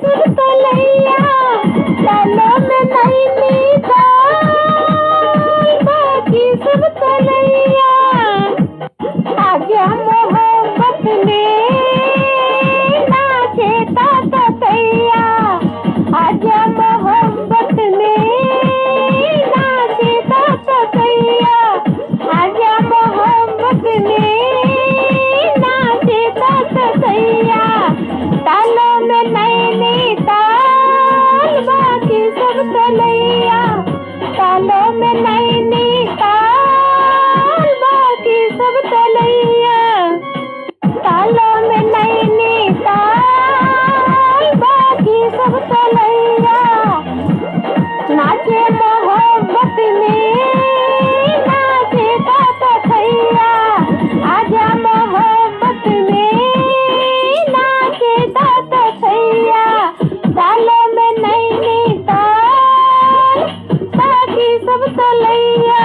तलैया तालों में नैनीताल बाकी सब तलैया आजा मोहब्बत में नाचे ताता तैया आजा मोहब्बत में नाचे ताता तैया आजा मोहब्बत में नाचे ताता तैया तालों में नैनीताल बाकी सब तलैया तालों में नैनीताल बाकी सब तलैया तालों में नैनीताल बाकी सब तलैया नाचे मोहब्बत में नाचे ताता थैया आजा मोहब्बत में नाचे ताता थैया तालों में नैनीताल बाकी सब तलैया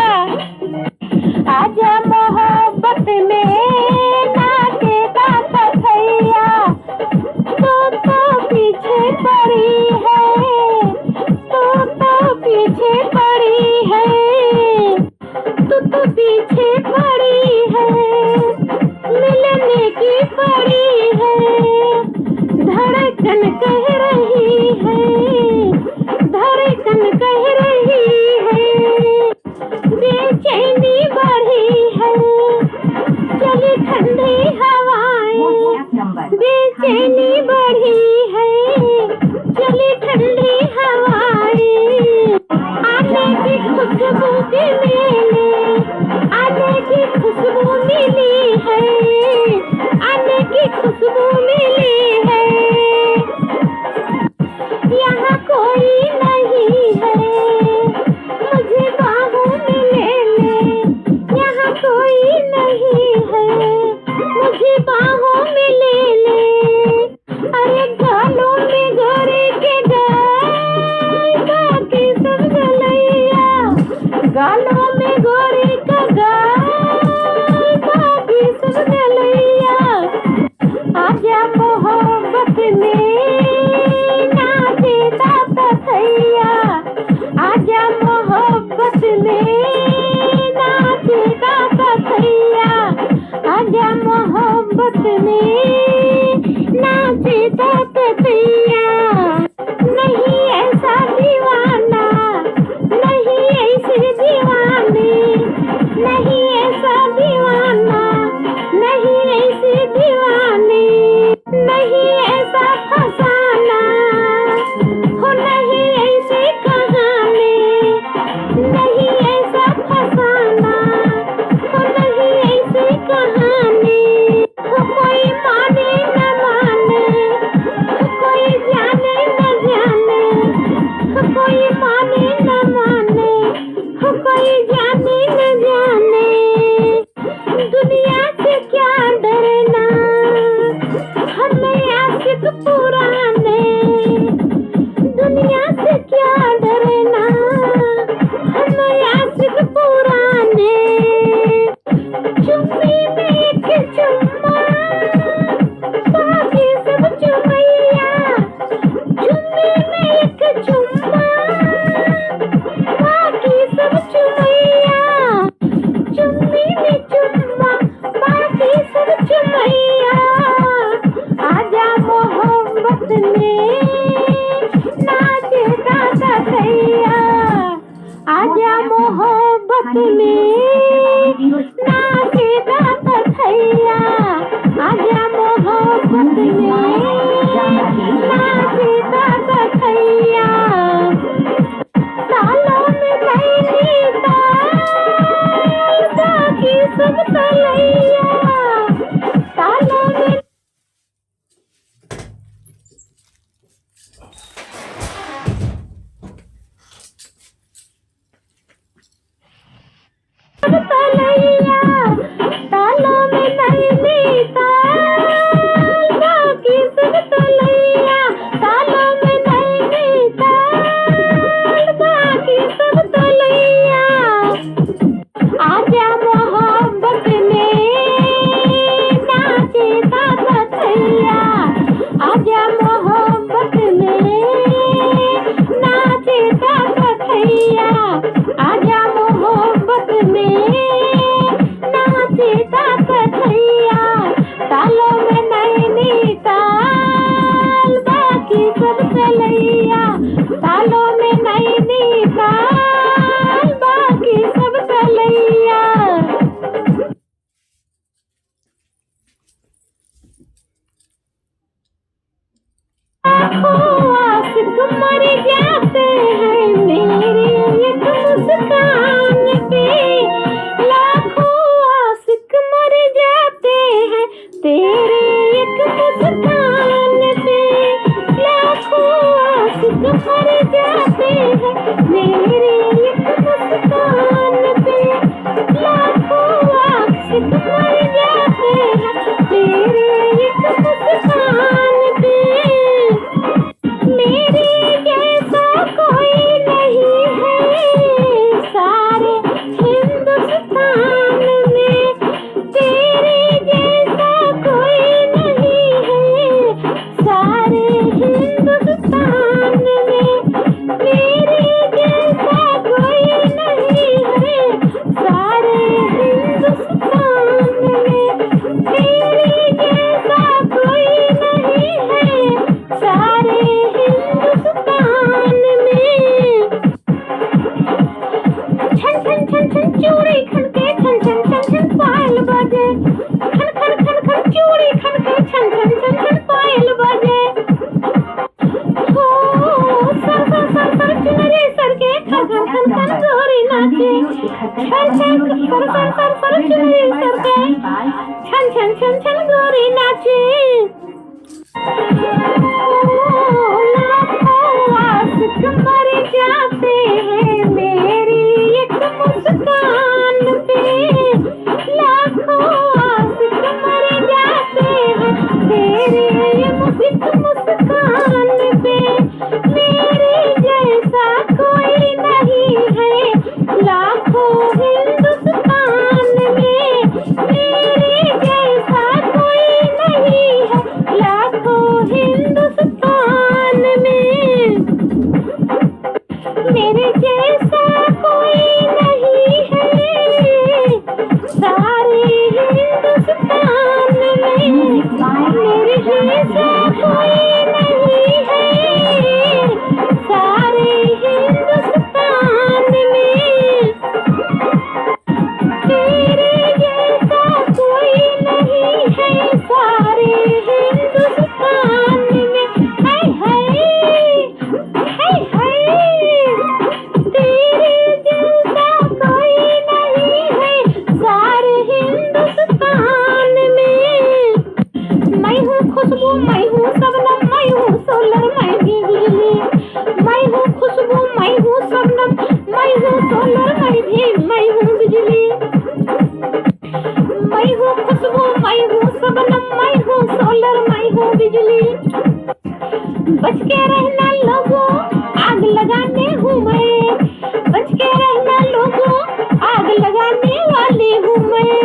आजा मोहब्बत में नाचे ताता थैया तू तो पीछे पड़ी है तू तो पीछे पड़ी है तू तो पीछे पड़ी है मिलने की पड़ी है धड़कन कह रही है धड़कन कह रही है बेचैनी बढ़ी है चली ठंडी हवाएं बेचैनी बढ़ी है चली ठंडी हवाएं आने की खुशबू के मेले आने की खुशबू मिली है आने की खुशबू मिली है यहाँ कोई नहीं है मुझे बाहों में ले ले यहाँ कोई नहीं है मुझे बाहों में ले ले अरे गालों में गोरे के गाल बाकी सब गलैया गालों में गोरे का गाल बाकी सब गलैया आजा मोहब्बत में नाचे ताता थैया आजा मोहब्बत में नाचे ताता थैया आजा मोहब्बत में नाचे ताता थैया नहीं ऐसा दीवाना नहीं ऐसे दीवाने नहीं ऐसा दीवाना नहीं ऐसे दीवाने नहीं ऐसा फसाना हो नहीं ऐसे कहानी नहीं ऐसा फसाना हो नहीं ऐसे कहानी हो कोई माने न माने हो कोई जाने न जाने हो कोई माने न माने हो कोई जाने न जाने दुनिया से क्या डरना हमें आशिक पुराने दुनिया से क्या डरना हमें आशिक पुराने चुम्मी में एक चुम्मा बाकी सब चुमैया चुम्मी में एक चुम्मा बाकी सब चुमैया चुम्मी में चुम्मा बाकी सब चुमैया आजा मोहब्बत में नाचे ताता थैया आजा मोहब्बत में नाचे ताता थैया आजा मोहब्बत में नाचे ताता थैया तालों में नैनीताल बाकी सब तलैया तालों में सब सालों में नई साल बाकी सब तलैया। लाखों आशिक मर जाते हैं मेरी एक मुस्कान पे। लाखों आशिक मर जाते हैं तेरे एक मुस्कान पे। लाखों आशिक मर जाते हैं मेरे एक मुस्कान पे। लाखों आशिक मर जाते हैं तेरे एक मुस्कान पे। मेरे जैसा कोई नहीं है सारे हिंदुस्तान में। तेरे जैसा कोई नहीं है सारे हिंदुस्तान में। मेरे जैसा कोई नहीं है सारे हिंदुस्तान में। तेरे जैसा कोई नहीं है सारे हिंदुस्तान में। छन छन छन छन चूड़ी खनके छन छन छन छन पायल बजे। खन खन खन खन चूड़ी खनके छन छन छन छन पायल बजे। हो सर सर सर सर चुनरी सर के खन खन खन खन गोरी नाचे। छन छन सर सर सर सर चुनरी सर के छन छन छन छन गोरी नाचे। लाखों आशिक मर जाते हैं मेरी एक मुस्कान पे। लाखों आशिक मर जाते हैं तेरे एक मुस्कान पे। मेरे जैसा कोई नहीं है लाखों हिंदुस्तान में। मेरे जैसा कोई नहीं है लाखों हिंदुस्तान में। मेरे जैसा कोई नहीं है सारे हिंदुस्तान में। मेरे जैसा कोई नहीं है सारे हिंदुस्तान में। तेरे जैसा कोई नहीं है सारे हिंदुस्तान में। हाय हाय हाय हाय। तेरे जैसा कोई नहीं है सारे हिंदुस्तान में। मैं हूँ खुशबू मैं हूँ शबनम मैं हूँ सोलर मैं भी बिजली। मैं हूँ खुशबू मैं हूँ शबनम मैं हूँ सोलर मैं हूँ बिजली। मैं हूँ खुशबू मैं हूँ शबनम मैं हूँ सोलर मैं हूँ बिजली। बच के रहना लोगों आग लगाने हूँ मैं। बच के रहना लोगों आग लगाने वाली हूँ मैं।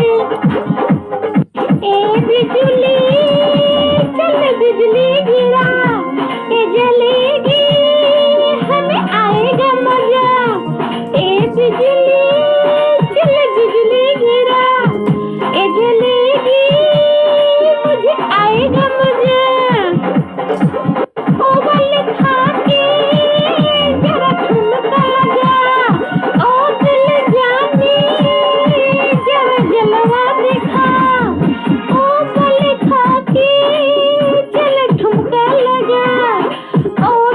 ए बिजली चल बिजली गिरा ये जलेगी हमें आएगा मजा। ए बिजली चल बिजली गिरा ये जलेगी मुझे आएगा मजा। ओ बल खा के जरा ठुमका जा। ओ दिल जाने जरा जलवा दिखा। ओ बल खा के चल ठुमका लगा। ओ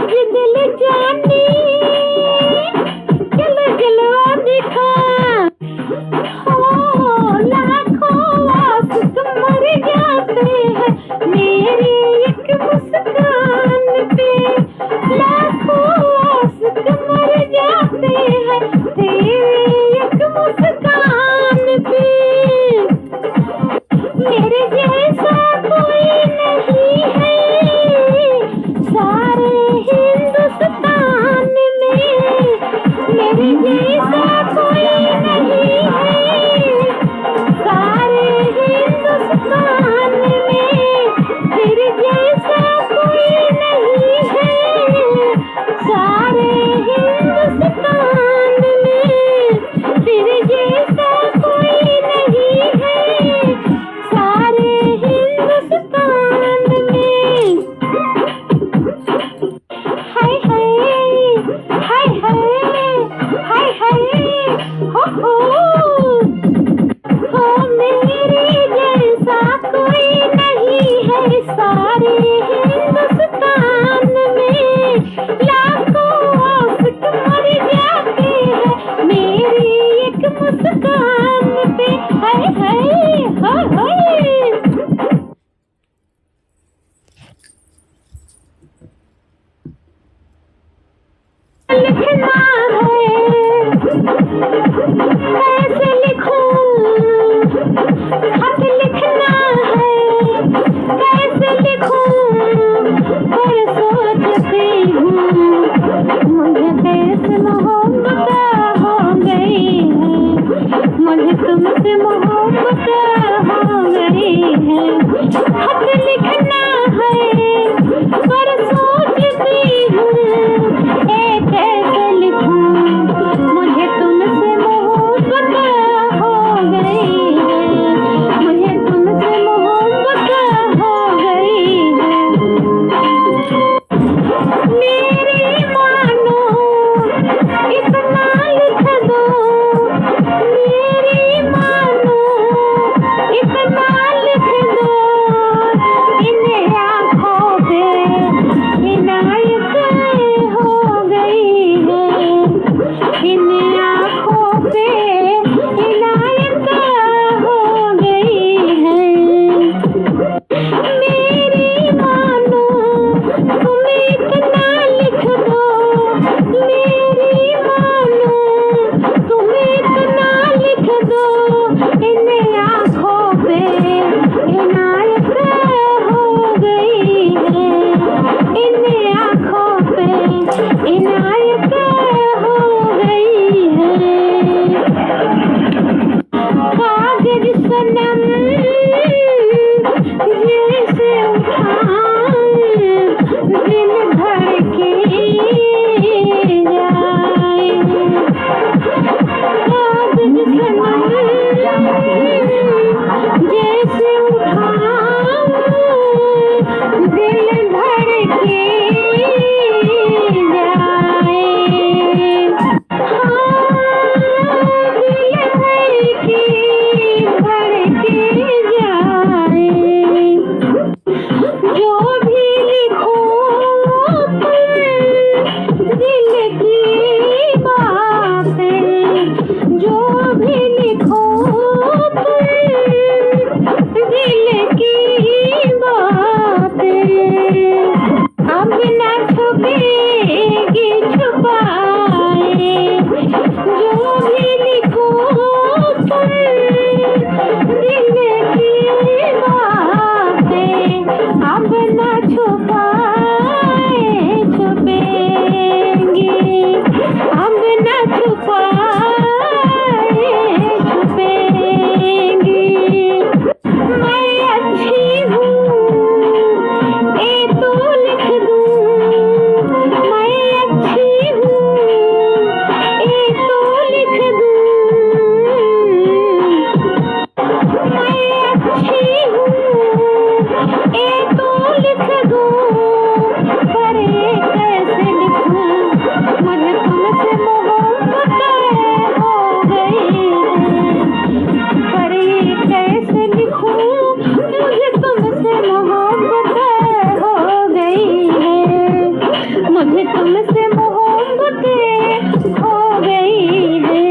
मुझे तुमसे मोहब्बतें हो गई है।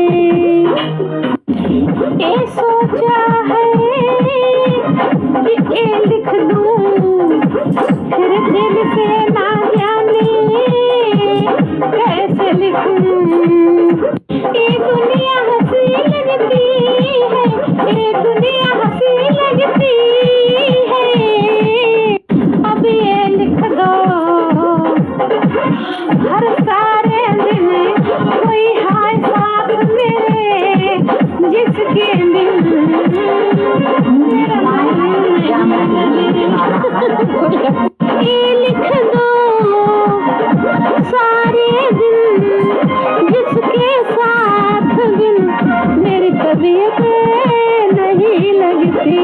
ये सोचा है कि ये लिख दूं, फिर दिल से ना जाने कैसे लिखूं। ये दुनिया हंसी लगती है, ये दुनिया हंसी लगती है। अब ये लिख दो हर सारे दिन कोई हाय साथ मेरे, जिसके बिन ये लिख दो सारे दिन, जिसके साथ बिन मेरी तबीयत नहीं लगती,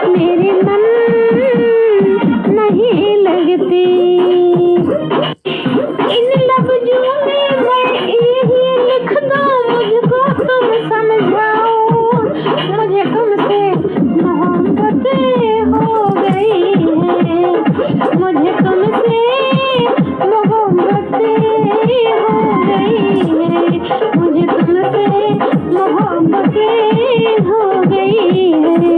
मेरी मन नहीं लगती। इन लफ्जों में मैं यही लिख दूं, मुझको तुम समझाओ, मुझे तुमसे मोहब्बतें हो गई है, मुझे तुमसे मोहब्बतें हो गई है, मुझे तुमसे मोहब्बतें हो गई है।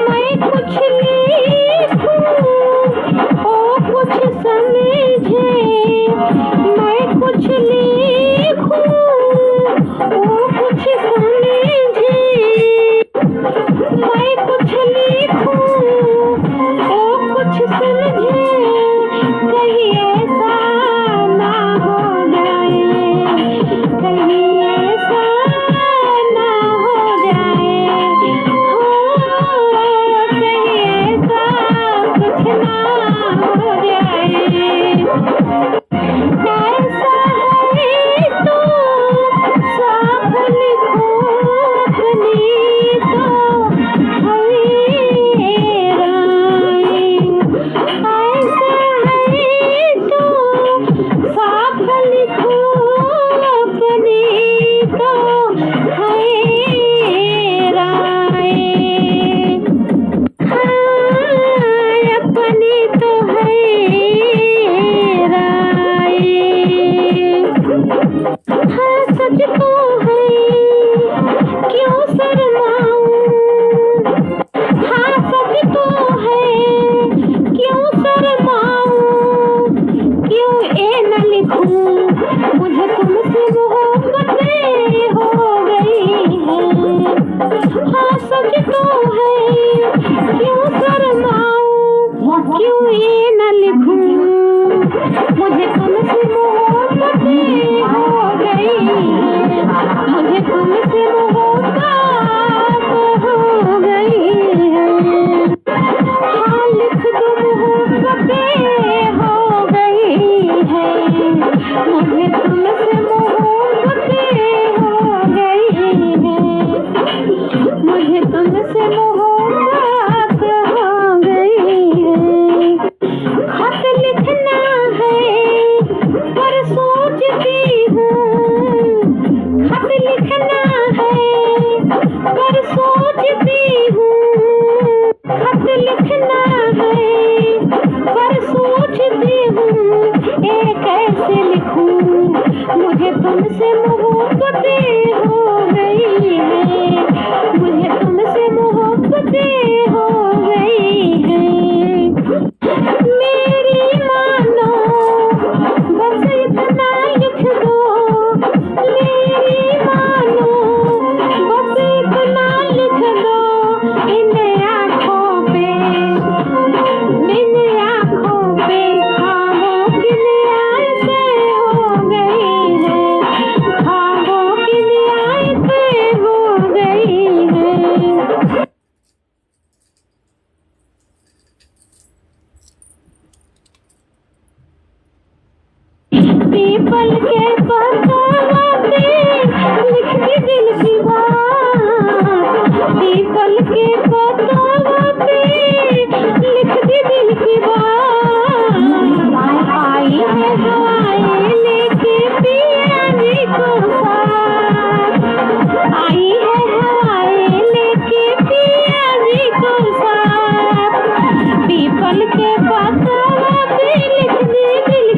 मैं कुछ लिखूं ओ कुछ समझे, मैं कुछ लिखूं ओ कुछ समझे, मैं कुछ लिखूं ओ कुछ समझे, कहीं ऐसा ना हो जाए, कहीं ऐसा ना हो जाए, हो कहीं ऐसा कुछ ना हो जाए। ऐसा है तो साफ लिखो अपनी तो है राय, ऐसा है तो साफ लिखो अपनी तो है राय, हाँ अपनी तो है राय। हाँ सच तो है क्यों शर्माऊं, हाँ सच तो है क्यों शर्माऊं, क्यों ये न लिखूं, मुझे तुमसे मोहब्बतें हो गई है। हाँ सच तो है क्यों शर्माऊं, क्यों ये न लिखूं, मुझे तुमसे मोहब्बतें हो गई है, मुझे तुमसे मोहब्बत हो गई है। हाँ लिख दो मोहब्बतें हो गई है, मुझे तुमसे मोहब्बतें हो गई है, मुझे तुमसे मोहब्बत हो गई है। खत लिखना है पर सोचती हूँ, खत लिखना है पर सोचती हूँ, खत लिखना है पर सोचती हूँ, ये कैसे लिखूं, मुझे तुमसे मोहब्बतें हो गई है, मुझे तुमसे मोहब्बतें हो गई है। मेरी मानो बस इतना लिख दो, मेरी मानो बस इतना लिख दो, इन आँखों पे, इन आँखों पे ख्वाबों की नियामतें हो गई है, ख्वाबों की नियामतें हो गई है। पीपल के पत्तों पे लिख दी दिल की बात, पीपल के पत्तों पे लिख दी दिल की बात। आई है हवाएं लेके पिया जी को साथ, आई है हवाएं लेके पिया जी को साथ, पीपल के पत्तों पे लिख दी दिल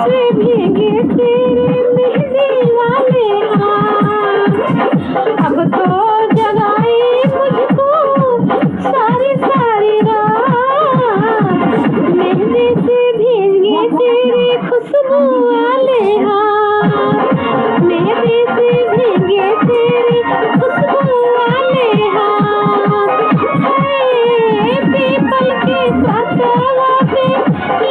से भीगे तेरे मेहंदी वाले हाथ, अब तो जगाए मुझको सारी सारी रात, मेहंदी से भीगे तेरे खुशबू वाले हाथ, मेहंदी से भीगे तेरे खुशबू वाले हाथ। पीपल के पतवा पे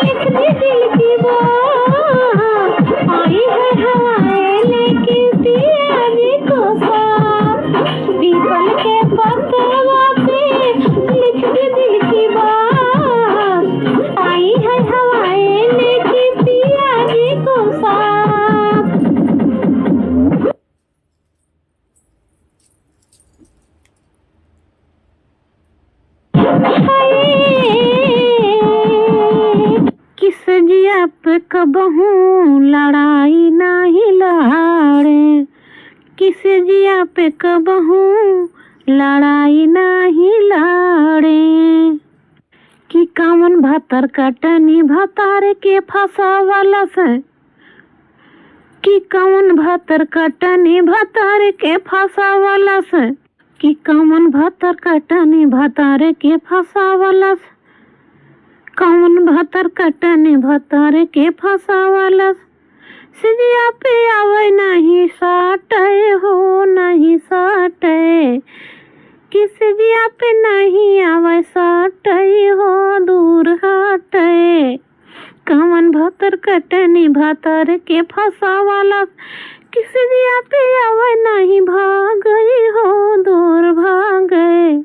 लिख दी दिल की बात, आई है हवाएं लेके पिया जी को साथ, पीपल के पतवा पे लिख दी दिल की बात, आई है हवाएं लेके पिया जी को साथ। किस जिया पे कबहू लड़ाई नाही लड़े, किस जिया पे कबहू लड़ाई नाही लड़े, कि कामन भातर कटनी भातार के फसावला से, कि कामन भातर कटनी भातार के फसावला से, कि कामन भातर कटनी भातार के फसावला से, कामन भातर कटनी भातार के फसावला से, सिजिया पे आवे नहीं साटे हो नहीं साटे, कि सिजिया पे नहीं आवे साटे हो दूर हटे, कामन भातर कटनी भातार के फसावला, किसी दिया पे आवे नहीं भागे हो दूर भागे,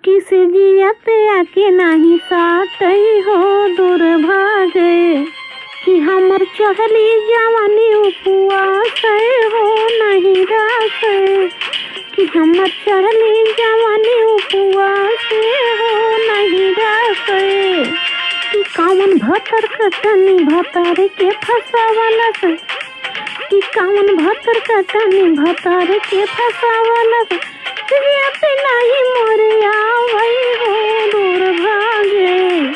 किसी जिया पे आके नहीं साटे हो दूर भागे, कि हमर चढ़ली जवानी उपवास हो नहीं रासे, कि हमर चढ़ली जवानी उपवास हो नहीं रासे, कि कामन भातर कटनी भातार के फसावला से, कि कामन भातर कटनी भातार के फसावला से, सिजिया पे नहीं मोरे आवे हो दूर भागे,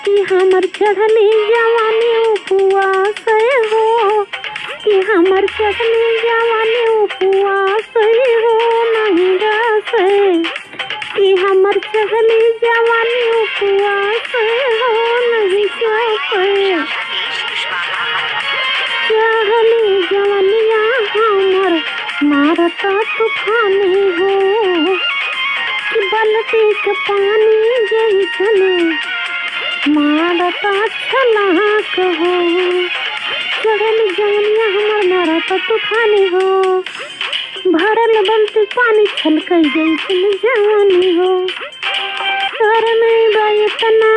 कि हमर चढ़ली जवानी उपवास हो, कि हमर चढ़ली जवानी उपवास हो नहीं रासे, कि हमर चढ़ली जवानी उपवास हो नहीं रासे, चढ़ली जवानिया हमर मारता तूफानी हो, कि बलटी के पानी जैसने मारता छलाक हो, चढ़ली जवानिया हमर मारता तूफानी हो, भरल बलटी पानी छलकै जैसन जवानी हो, घर में बयतना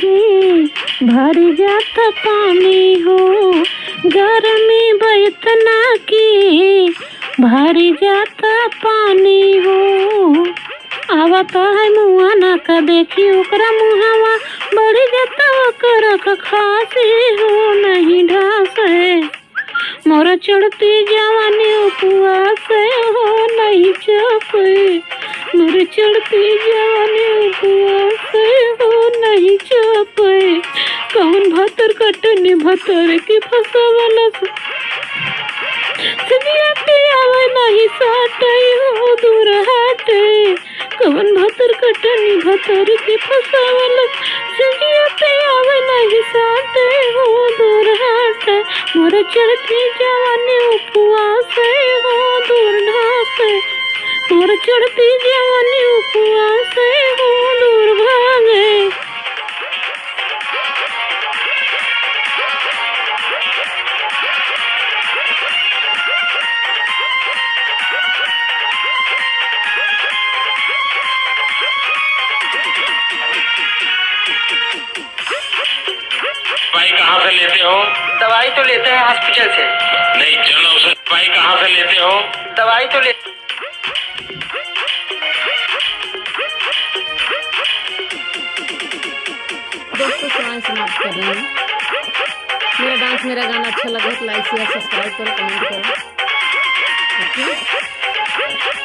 की भर जाता पानी हो, घर में बयतना की भरी जाता पानी हो, आवता है मुआना का देखी ओकरा मुहावा बढ़ जाता ओकरा का खासी हो नहीं ढासे, मोर चढ़ती जवानी उपवास हो नहीं चपे, मोर चढ़ती जवानी उपवास हो नहीं चपे, कौन भातर कटनी भातर के फसावला से, सिजिया पे आवे नहीं साटे हो दूर हटे, कौन भातर कटनी भातर के फसावला से, सिजिया पे आवे नहीं साटे हो दूर हटे, मोर चढ़ती जवानी उपवास हो दूर ढाके, मोर चढ़ती जवानी उपवास हो दूर भागे। दवाई कहाँ से लेते हो? दवाई तो लेते हैं हॉस्पिटल से। नहीं, जन औषधि दवाई कहाँ से लेते हो? दवाई तो ले दोस्तों सुनाई समाप्त कर रहे हैं। मेरा डांस मेरा गाना अच्छा लगा तो लाइक शेयर सब्सक्राइब करो, कमेंट करो। ओके।